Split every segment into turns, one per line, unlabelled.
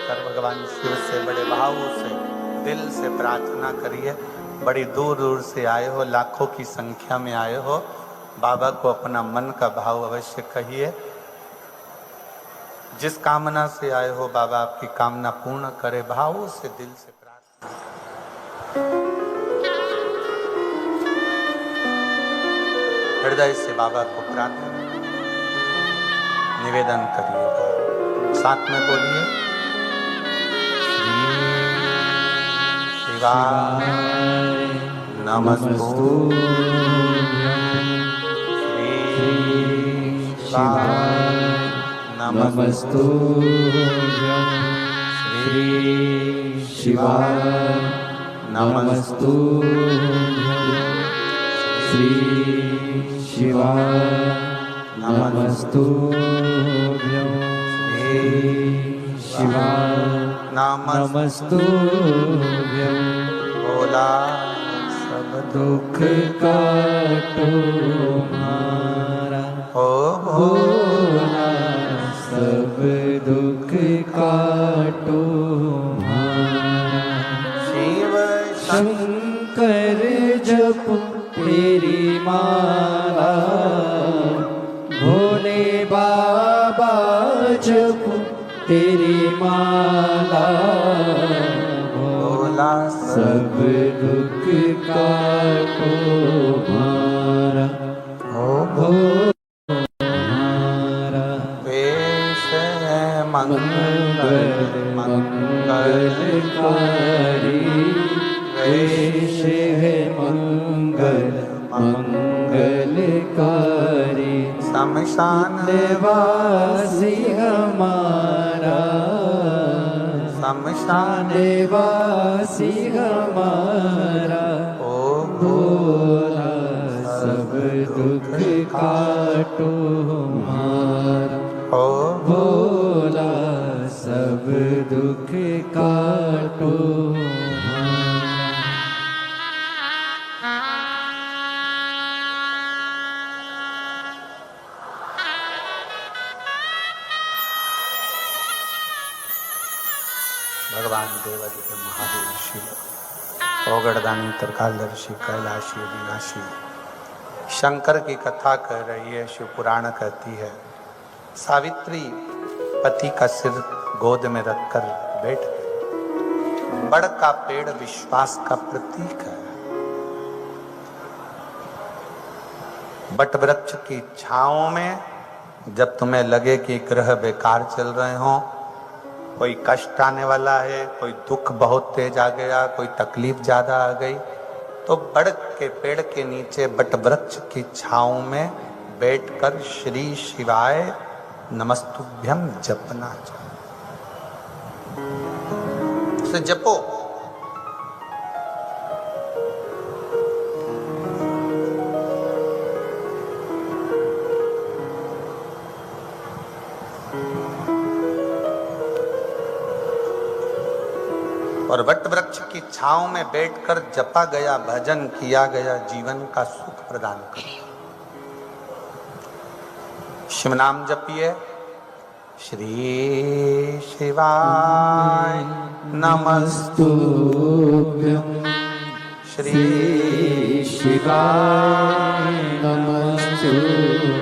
कर भगवान शिव से बड़े भाव से दिल से प्रार्थना करिए। बड़ी दूर दूर से आए हो, लाखों की संख्या में आए हो, बाबा को अपना मन का भाव अवश्य कहिए। जिस कामना से आए हो बाबा आपकी कामना पूर्ण करे, भावों से दिल से प्रार्थना। हृदय से बाबा को प्रार्थना निवेदन करिएगा, साथ में बोलिए श्री शिवाय नमस्तुभ्यं, श्री शिवाय नमस्तुभ्यं, श्री शिवाय नमस्तुभ्यं, श्री शिवाय नमस्तुभ्यं, श्री शिवाय नमस्तुभ्यं। भोला सब दुख काटो हमारा, ओ भोला सब दुख काटो हमारा। शिव शंकर जप तेरी माला, भोले बाबा जप तेरी माला। भोला सब दुख काटो हमारा, ओ भोला वेश है मंगल मंगलकारी, वेश है मंगल मंगलकारी। शमशान वासी हमारा, शमशान वासी हमारा। ओ भोला सब दुख काटो हमारा, ओ भोला सब दुख काटो भगवान देवादित्य महादेव शिव, ओगड़दानी त्रिकालदर्शी कैलाशी अविनाशी शंकर की कथा कह रही है। शिव पुराण कहती है सावित्री पति का सिर गोद में रखकर बैठ गई। बड़ का पेड़ विश्वास का प्रतीक है। बट वृक्ष की छांव में जब तुम्हें लगे कि ग्रह बेकार चल रहे हो, कोई कष्ट आने वाला है, कोई दुख बहुत तेज आ गया, कोई तकलीफ ज्यादा आ गई, तो बड़ के पेड़ के नीचे बट वृक्ष की छांव में बैठकर श्री शिवाय नमस्तुभ्यं जपना चाहिए। उसे जपो। और वट वृक्ष की छांव में बैठकर जपा गया, भजन किया गया, जीवन का सुख प्रदान कर। शिव नाम जपिए। श्री शिवाय नमस्तुभ्यं, श्री शिवाय नमस्तुभ्यं,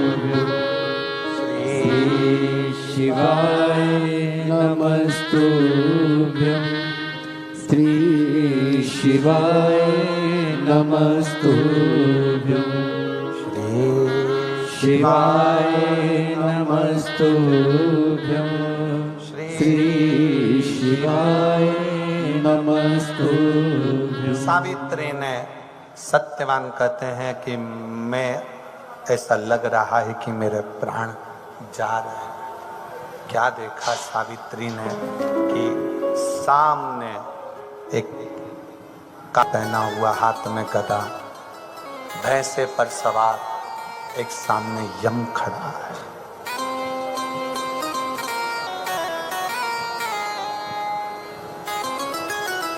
श्री शिवाय नमस्तुभ्यं, श्री शिवाय नमस्तुभ्यं, श्री शिवाय नमस्तुभ्यं, श्री शिवाय नमस्तुभ्यं। सावित्री ने, सत्यवान कहते हैं कि मैं ऐसा लग रहा है कि मेरे प्राण जा रहे हैं। क्या देखा सावित्री ने कि सामने एक का पहना हुआ, हाथ में गदा, भैंसे पर सवार एक सामने यम खड़ा है।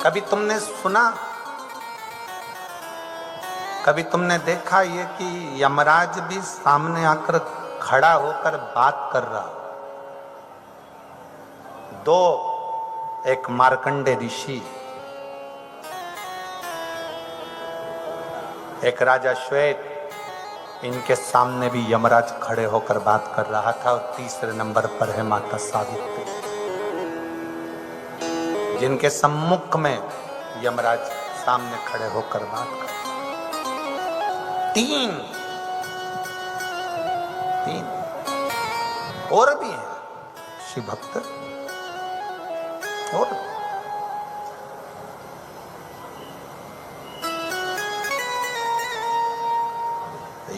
कभी तुमने सुना, कभी तुमने देखा ये कि यमराज भी सामने आकर खड़ा होकर बात कर रहा? दो एक मार्कंडे ऋषि, एक राजा श्वेत, इनके सामने भी यमराज खड़े होकर बात कर रहा था। और तीसरे नंबर पर है माता सावित्री, जिनके सम्मुख में यमराज सामने खड़े होकर बात कर। तीन और भी हैं शिव भक्त, और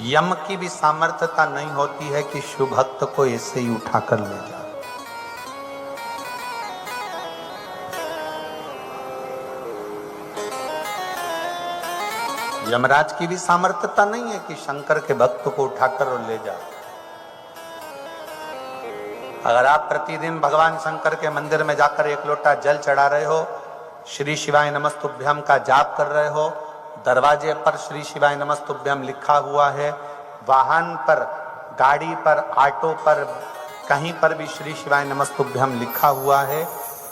यम की भी सामर्थ्यता नहीं होती है कि शिव भक्त को ऐसे ही उठाकर ले जाए। यमराज की भी सामर्थ्यता नहीं है कि शंकर के भक्त को उठाकर और ले जाए। अगर आप प्रतिदिन भगवान शंकर के मंदिर में जाकर एक लोटा जल चढ़ा रहे हो, श्री शिवाय नमस्तुभ्यम का जाप कर रहे हो, दरवाजे पर श्री शिवाय नमस्तुभ्यम लिखा हुआ है, वाहन पर, गाड़ी पर, ऑटो पर, कहीं पर भी श्री शिवाय नमस्तुभ्यम लिखा हुआ है,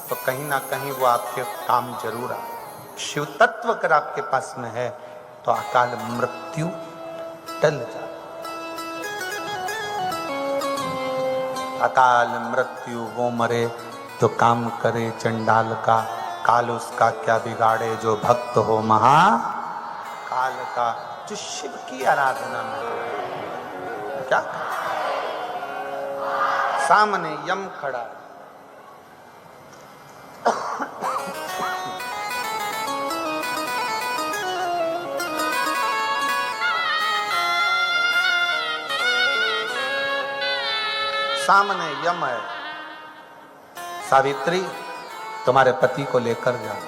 तो कहीं ना कहीं वो आपके काम जरूर आए। शिव तत्व अगर आपके पास में है तो अकाल मृत्यु टल जाए। अकाल मृत्यु वो मरे तो काम करे चंडाल का, काल उसका क्या बिगाड़े जो भक्त हो महा काल का। जो शिव की आराधना में क्या सामने यम खड़ा है, सामने यम है। सावित्री तुम्हारे पति को लेकर जाओ।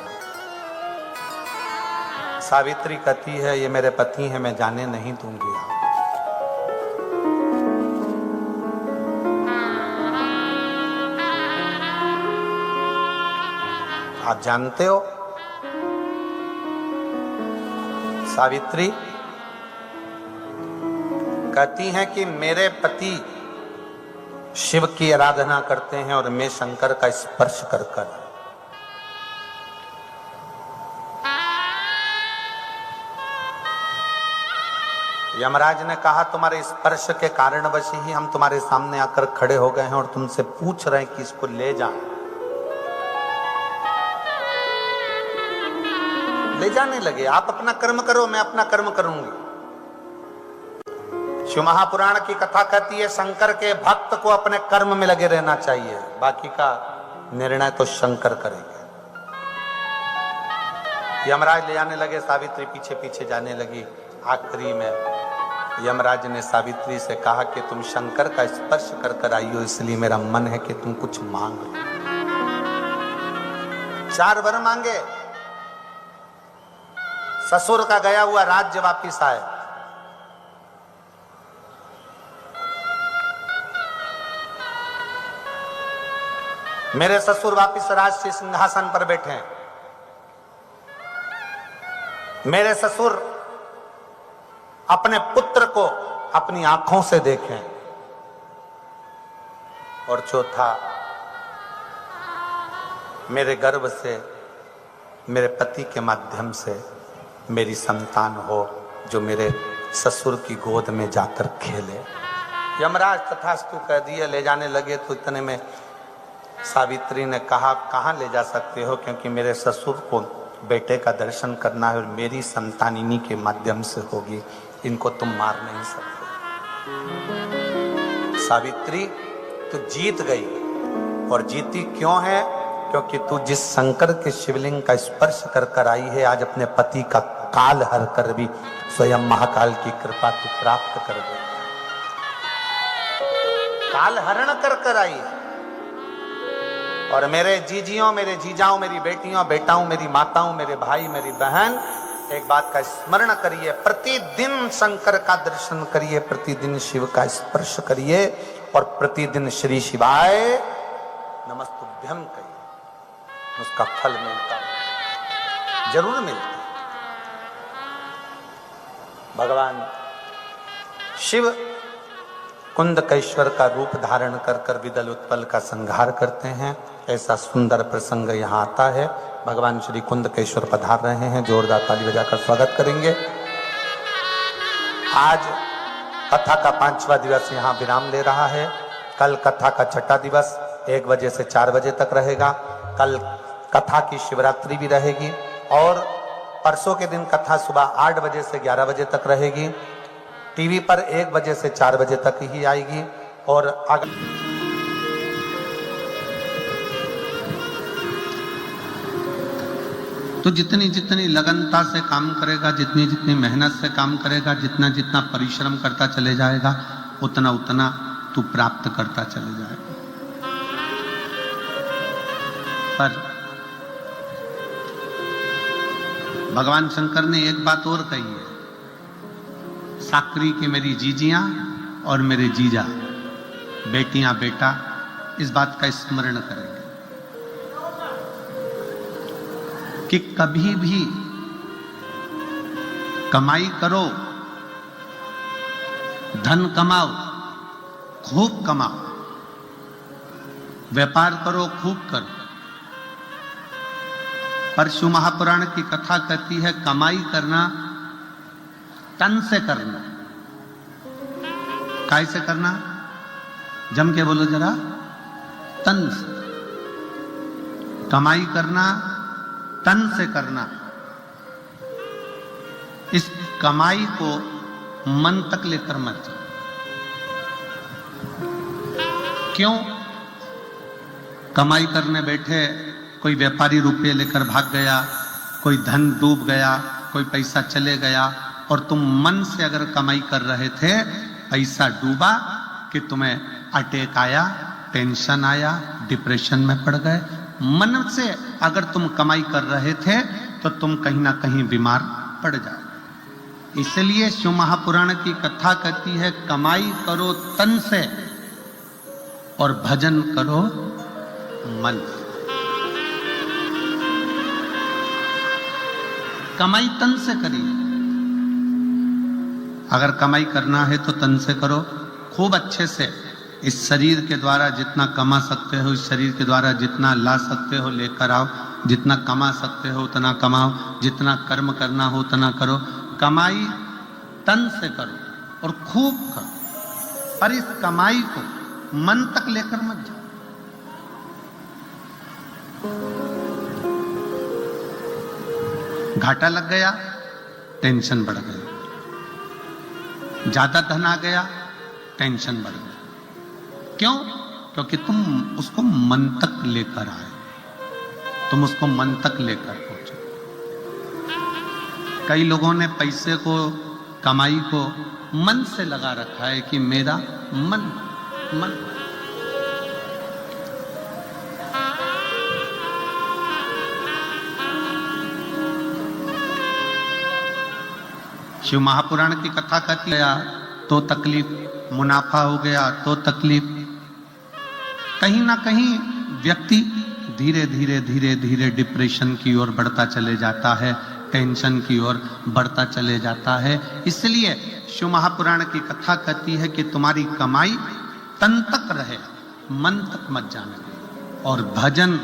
सावित्री कहती है ये मेरे पति हैं, मैं जाने नहीं दूंगी। आप जानते हो सावित्री कहती हैं कि मेरे पति शिव की आराधना करते हैं और मैं शंकर का स्पर्श कर कर। यमराज ने कहा तुम्हारे स्पर्श के कारणवश ही हम तुम्हारे सामने आकर खड़े हो गए हैं और तुमसे पूछ रहे हैं कि इसको ले जाएं। ले जाने लगे। आप अपना कर्म करो, मैं अपना कर्म करूंगी। शिव महापुराण की कथा कहती है शंकर के भक्त को अपने कर्म में लगे रहना चाहिए, बाकी का निर्णय तो शंकर करेंगे। यमराज ले जाने लगे, सावित्री पीछे पीछे जाने लगी। आखिरी में यमराज ने सावित्री से कहा कि तुम शंकर का स्पर्श कर कर आई हो, इसलिए मेरा मन है कि तुम कुछ मांग लो। 4 वर मांगे। ससुर का गया हुआ राज्य वापिस आए, मेरे ससुर वापिस राजसी सिंहासन पर बैठे हैं। मेरे ससुर अपने पुत्र को अपनी आंखों से देखें। और चौथा, मेरे गर्भ से मेरे पति के माध्यम से मेरी संतान हो जो मेरे ससुर की गोद में जाकर खेले। यमराज तथास्तु कह दिए। ले जाने लगे तो इतने में सावित्री ने कहा कहाँ ले जा सकते हो, क्योंकि मेरे ससुर को बेटे का दर्शन करना है और मेरी संतान इन्हीं के माध्यम से होगी, इनको तुम मार नहीं सकते। सावित्री तू जीत गई। और जीती क्यों है? क्योंकि तू जिस शंकर के शिवलिंग का स्पर्श कर कर आई है, आज अपने पति का काल हर कर भी स्वयं महाकाल की कृपा तू प्राप्त कर गई। काल हरण कर कर आई है। और मेरे जीजियों, मेरे जीजाओं, मेरी बेटियों, बेटाओं, मेरी माताओं, मेरे भाई, मेरी बहन, एक बात का स्मरण करिए, प्रतिदिन शंकर का दर्शन करिए, प्रतिदिन शिव का स्पर्श करिए और प्रतिदिन श्री शिवाय नमस्तुभ्यम कहिए। उसका फल मिलता है, जरूर मिलता है। भगवान शिव कुंदकेश्वर का रूप धारण कर कर विदल उत्पल का संहार करते हैं ऐसा सुंदर प्रसंग यहाँ आता है। भगवान श्री कुंदकेश्वर पधार रहे हैं, जोरदार ताली बजाकर स्वागत करेंगे। आज कथा का 5वां दिवस यहाँ विराम ले रहा है। कल कथा का 6ठा दिवस 1 बजे से 4 बजे तक रहेगा। कल कथा की शिवरात्रि भी रहेगी और परसों के दिन कथा सुबह 8 बजे से 11 बजे तक रहेगी। टीवी पर 1 बजे से 4 बजे तक ही आएगी। और तो जितनी जितनी लगनता से काम करेगा, जितनी जितनी मेहनत से काम करेगा, जितना जितना परिश्रम करता चले जाएगा, उतना उतना तू प्राप्त करता चले जाएगा। पर भगवान शंकर ने एक बात और कही है, साकरी की मेरी जीजियां और मेरे जीजा, बेटियां बेटा, इस बात का स्मरण करेंगे कि कभी भी कमाई करो, धन कमाओ, खूब कमाओ, व्यापार करो, खूब करो, पर शिव महापुराण की कथा कहती है कमाई करना तन से करना। काय से करना? जम के बोलो जरा, तन से। कमाई करना तन से करना। इस कमाई को मन तक लेकर मत जाओ। क्यों? कमाई करने बैठे कोई व्यापारी रुपये लेकर भाग गया, कोई धन डूब गया, कोई पैसा चले गया, और तुम मन से अगर कमाई कर रहे थे, पैसा डूबा कि तुम्हें अटैक आया, टेंशन आया, डिप्रेशन में पड़ गए। मन से अगर तुम कमाई कर रहे थे तो तुम कहीं ना कहीं बीमार पड़ जाओ। इसलिए शिव महापुराण की कथा कहती है कमाई करो तन से और भजन करो मन से। कमाई तन से करिए। अगर कमाई करना है तो तन से करो, खूब अच्छे से। इस शरीर के द्वारा जितना कमा सकते हो, इस शरीर के द्वारा जितना ला सकते हो लेकर आओ, जितना कमा सकते हो उतना कमाओ, जितना कर्म करना हो उतना करो। कमाई तन से करो और खूब करो, पर इस कमाई को मन तक लेकर मत जाओ। घाटा लग गया, टेंशन बढ़ गई। ज्यादा धन आ गया, टेंशन बढ़ गई। क्यों? क्योंकि तुम उसको मन तक लेकर आए, तुम उसको मन तक लेकर पहुंचे। कई लोगों ने पैसे को, कमाई को मन से लगा रखा है कि मेरा मन मन। शिव महापुराण की कथा कहती है तो तकलीफ, मुनाफा हो गया तो तकलीफ। कहीं ना कहीं व्यक्ति धीरे धीरे धीरे धीरे डिप्रेशन की ओर बढ़ता चले जाता है, टेंशन की ओर बढ़ता चले जाता है। इसलिए शिव महापुराण की कथा कहती है कि तुम्हारी कमाई तन तक रहे, मन तक मत जाने। और भजन,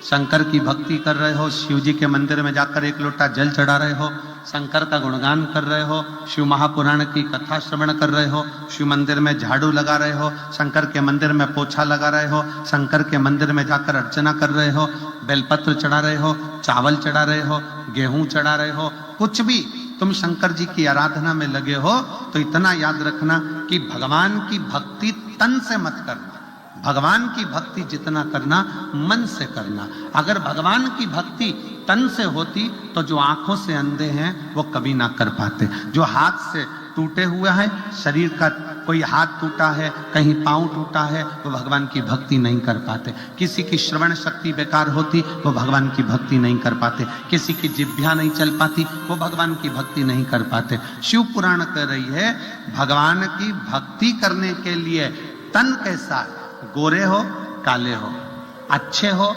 शंकर की भक्ति कर रहे हो, शिव जी के मंदिर में जाकर 1 लोटा जल चढ़ा रहे हो, शंकर का गुणगान कर रहे हो, शिव महापुराण की कथा श्रवण कर रहे हो, शिव मंदिर में झाड़ू लगा रहे हो, शंकर के मंदिर में पोछा लगा रहे हो, शंकर के मंदिर में जाकर अर्चना कर रहे हो, बेलपत्र चढ़ा रहे हो, चावल चढ़ा रहे हो, गेहूं चढ़ा रहे हो, कुछ भी तुम शंकर जी की आराधना में लगे हो, तो इतना याद रखना कि भगवान की भक्ति तन से मत करना। भगवान की भक्ति जितना करना मन से करना। अगर भगवान की भक्ति तन से होती तो जो आंखों से अंधे हैं वो कभी ना कर पाते, जो हाथ से टूटे हुए हैं, शरीर का कोई हाथ टूटा है, कहीं पांव टूटा है, वो भगवान की भक्ति नहीं कर पाते। किसी की श्रवण शक्ति बेकार होती, वो भगवान की भक्ति नहीं कर पाते। किसी की जिह्वा नहीं चल पाती, वो भगवान की भक्ति नहीं कर पाते। शिव पुराण कह रही है भगवान की भक्ति करने के लिए तन कैसा, गोरे हो काले हो, अच्छे हो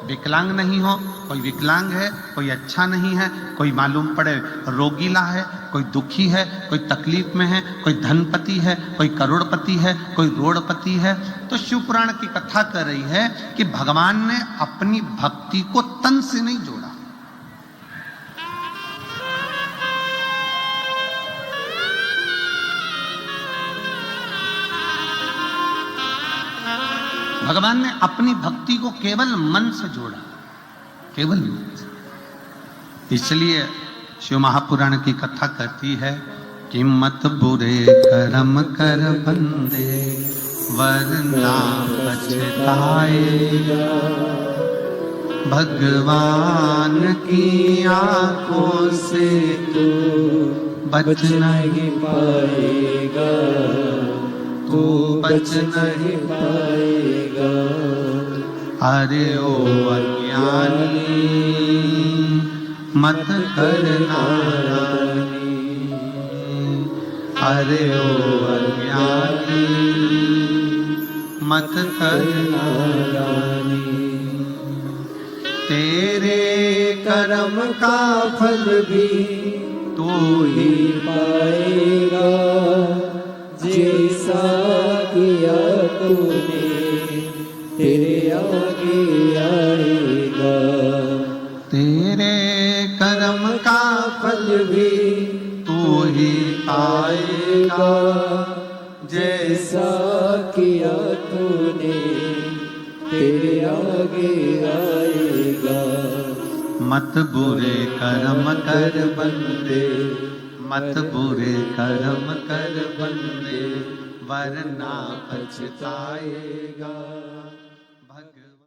विकलांग नहीं हो, कोई विकलांग है, कोई अच्छा नहीं है, कोई मालूम पड़े रोगीला है, कोई दुखी है, कोई तकलीफ में है, कोई धनपति है, कोई करोड़पति है, कोई रोड़पति है, तो शिव पुराण की कथा कर रही है कि भगवान ने अपनी भक्ति को तन से नहीं जोड़ा। भगवान ने अपनी भक्ति को केवल मन से जोड़ा, केवल मन से। इसलिए शिव महापुराण की कथा कहती है कि मत बुरे कर्म कर बंदे वरना पछताएगा, भगवान की आंखों से तू बच नहीं पाएगा, तू बच नहीं पाएगा। अरे ओ अज्ञानी मत करना, अरे ओ अज्ञानी मत करना, तेरे कर्म का फल भी तू ही पाएगा, जैसा किया तूने तेरे आगे आएगा। तेरे कर्म का फल भी तू ही पाएगा, जैसा किया तूने तेरे आगे आएगा। मत बुरे कर्म कर बंदे, मत बुरे कर्म कर बंदे वरना पछताएगा।